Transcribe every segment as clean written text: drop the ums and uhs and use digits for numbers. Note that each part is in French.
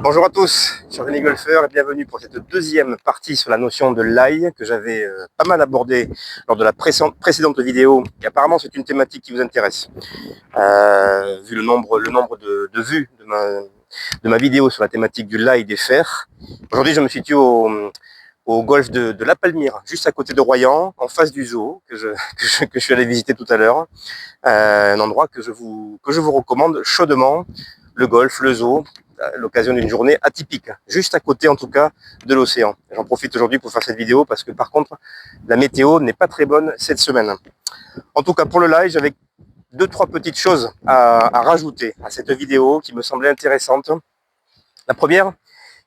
Bonjour à tous, chers amis golfeurs, et bienvenue pour cette deuxième partie sur la notion de lie que j'avais pas mal abordé lors de la précédente vidéo. Et apparemment, c'est une thématique qui vous intéresse. Vu le nombre de vues de ma vidéo sur la thématique du lie des fers. Aujourd'hui, je me situe au golf de La Palmyre, juste à côté de Royan, en face du zoo, que je suis allé visiter tout à l'heure. Un endroit que je vous recommande chaudement, le golf, le zoo, à l'occasion d'une journée atypique, juste à côté en tout cas de l'océan. J'en profite aujourd'hui pour faire cette vidéo parce que par contre, la météo n'est pas très bonne cette semaine. En tout cas, pour le live, j'avais 2-3 petites choses à rajouter à cette vidéo qui me semblait intéressante. La première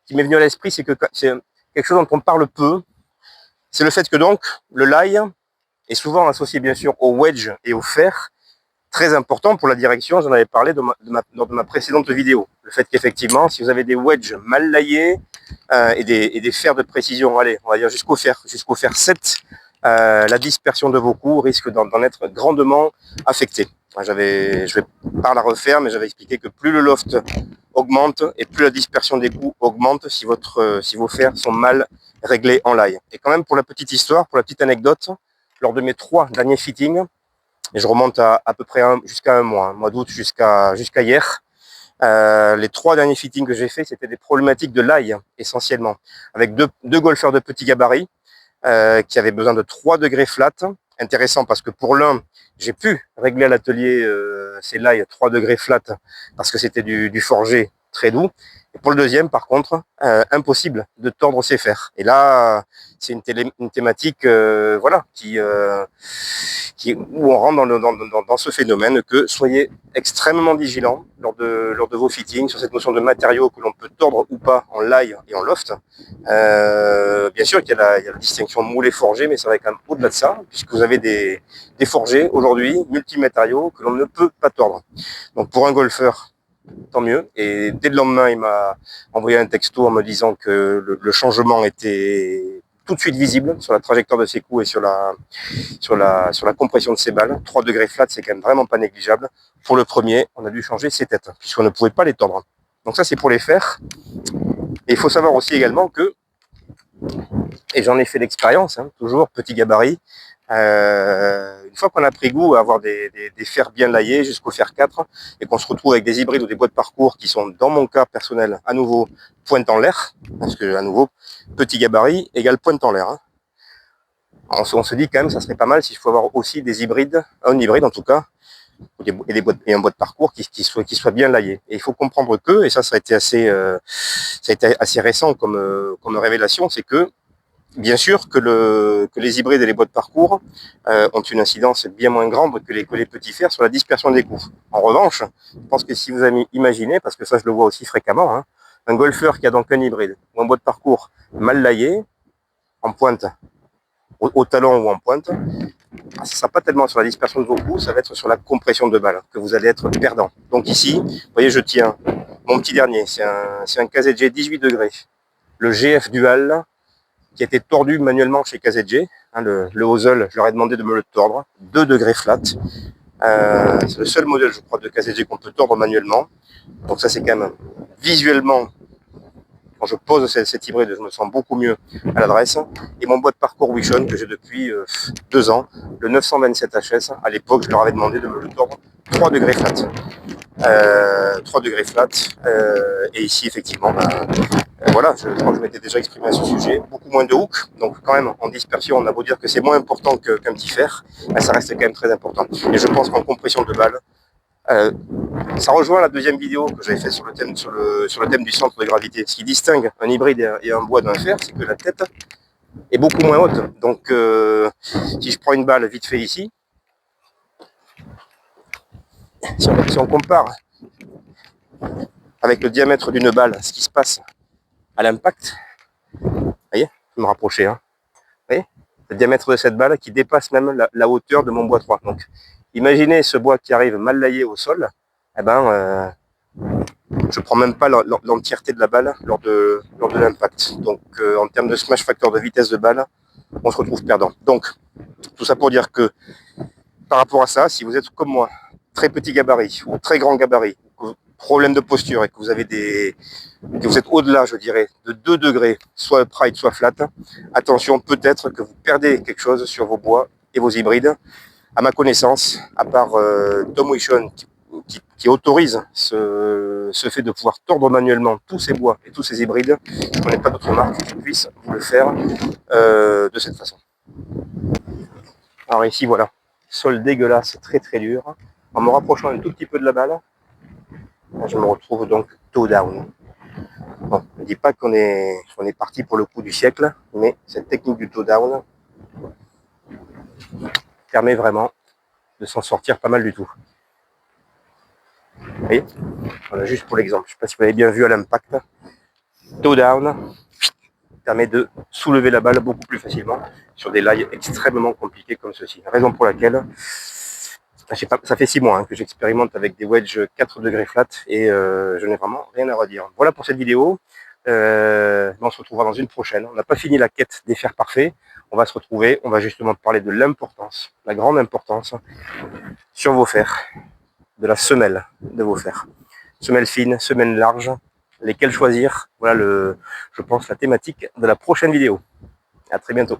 qui m'est venue à l'esprit, c'est que c'est quelque chose dont on parle peu, c'est le fait que donc le lie est souvent associé bien sûr au wedge et au fer, très important pour la direction, j'en avais parlé lors de ma précédente vidéo. Le fait qu'effectivement, si vous avez des wedges mal laillés et des fers de précision, allez, on va dire jusqu'au fer 7, la dispersion de vos coups risque d'en être grandement affectée. Je vais pas la refaire, mais j'avais expliqué que plus le loft augmente et plus la dispersion des coups augmente si vos fers sont mal réglés en lie. Et quand même, pour la petite histoire, pour la petite anecdote, lors de mes 3 derniers fittings, et je remonte à peu près jusqu'à un mois d'août jusqu'à hier. Les 3 derniers fittings que j'ai fait, c'était des problématiques de lie essentiellement, avec deux golfeurs de petit gabarit qui avaient besoin de 3 degrés flat. Intéressant parce que pour l'un, j'ai pu régler à l'atelier ces lies 3 degrés flat parce que c'était du forgé très doux. Et pour le deuxième, par contre, impossible de tordre ses fers. Et là, c'est une thématique voilà, où on rentre dans ce phénomène que soyez extrêmement vigilants lors de vos fittings sur cette notion de matériaux que l'on peut tordre ou pas en lie et en loft. Bien sûr qu'il y a la distinction moulé-forgé, mais ça va quand même au-delà de ça, puisque vous avez des forgés aujourd'hui, multimatériaux, que l'on ne peut pas tordre. Donc pour un golfeur, tant mieux. Et dès le lendemain, il m'a envoyé un texto en me disant que le changement était tout de suite visible sur la trajectoire de ses coups et sur la compression de ses balles. 3 degrés flat, c'est quand même vraiment pas négligeable. Pour le premier, on a dû changer ses têtes, puisqu'on ne pouvait pas les tordre. Donc ça, c'est pour les fers. Et il faut savoir aussi également que, et j'en ai fait l'expérience, toujours petit gabarit, une fois qu'on a pris goût à avoir des fers bien laillés jusqu'au fer 4 et qu'on se retrouve avec des hybrides ou des bois de parcours qui sont, dans mon cas personnel, à nouveau pointe en l'air, parce que à nouveau petit gabarit égale pointe en l'air. On se dit quand même ça serait pas mal s'il faut avoir aussi des hybrides, un hybride en tout cas, et un bois de parcours qui soit bien laillé. Et il faut comprendre que, et ça a été assez récent comme révélation, c'est que bien sûr que les hybrides et les bois de parcours ont une incidence bien moins grande que les petits fers sur la dispersion des coups. En revanche, je pense que si vous avez imaginé, parce que ça je le vois aussi fréquemment, un golfeur qui a donc un hybride ou un bois de parcours mal laillé, en pointe, au talon ou en pointe, ça ne sera pas tellement sur la dispersion de vos coups, ça va être sur la compression de balle que vous allez être perdant. Donc ici, vous voyez, je tiens mon petit dernier, c'est un KZG 18 degrés, le GF Dual, qui a été tordu manuellement chez KZG. Le hosel, je leur ai demandé de me le tordre, 2 degrés flat. C'est le seul modèle, je crois, de KZG qu'on peut tordre manuellement. Donc ça, c'est quand même visuellement, quand je pose cet hybride, je me sens beaucoup mieux à l'adresse. Et mon bois de parcours Wishon, que j'ai depuis 2 ans, le 927 HS, à l'époque, je leur avais demandé de me le tordre 3 degrés flat. 3 degrés flat. Et ici, effectivement, voilà, je crois que je m'étais déjà exprimé à ce sujet. Beaucoup moins de hook, donc quand même en dispersion, on a beau dire que c'est moins important qu'un petit fer, mais ça reste quand même très important. Et je pense qu'en compression de balle, ça rejoint la deuxième vidéo que j'avais fait sur le thème du centre de gravité. Ce qui distingue un hybride et un bois d'un fer, c'est que la tête est beaucoup moins haute. Donc si je prends une balle vite fait ici, si on compare avec le diamètre d'une balle, ce qui se passe à l'impact. Vous voyez, je vais me rapprocher. Hein. Vous voyez, le diamètre de cette balle qui dépasse même la hauteur de mon bois 3. Donc, imaginez ce bois qui arrive mal laillé au sol. Eh ben, je ne prends même pas l'entièreté de la balle lors de l'impact. Donc, en termes de smash factor de vitesse de balle, on se retrouve perdant. Donc, tout ça pour dire que, par rapport à ça, si vous êtes comme moi, très petit gabarit ou très grand gabarit, problème de posture et que vous avez que vous êtes au-delà, je dirais, de 2 degrés, soit upright, soit flat, attention, peut-être que vous perdez quelque chose sur vos bois et vos hybrides. À ma connaissance, à part Tom Wishon qui autorise ce fait de pouvoir tordre manuellement tous ces bois et tous ces hybrides, je ne connais pas d'autre marque qui puisse vous le faire de cette façon. Alors ici, voilà, sol dégueulasse, très très dur. En me rapprochant un tout petit peu de la balle, je me retrouve donc toe down. Bon, je ne dis pas qu'on est parti pour le coup du siècle, mais cette technique du toe down permet vraiment de s'en sortir pas mal du tout. Vous voyez, voilà, juste pour l'exemple, je ne sais pas si vous avez bien vu à l'impact, toe down permet de soulever la balle beaucoup plus facilement sur des lailles extrêmement compliquées comme ceci. Raison pour laquelle ça fait 6 mois hein, que j'expérimente avec des wedges 4 degrés flat et je n'ai vraiment rien à redire. Voilà pour cette vidéo. On se retrouvera dans une prochaine. On n'a pas fini la quête des fers parfaits. On va se retrouver, on va justement parler de l'importance, la grande importance sur vos fers, de la semelle de vos fers. Semelle fine, semelle large, lesquelles choisir. Voilà je pense la thématique de la prochaine vidéo. À très bientôt.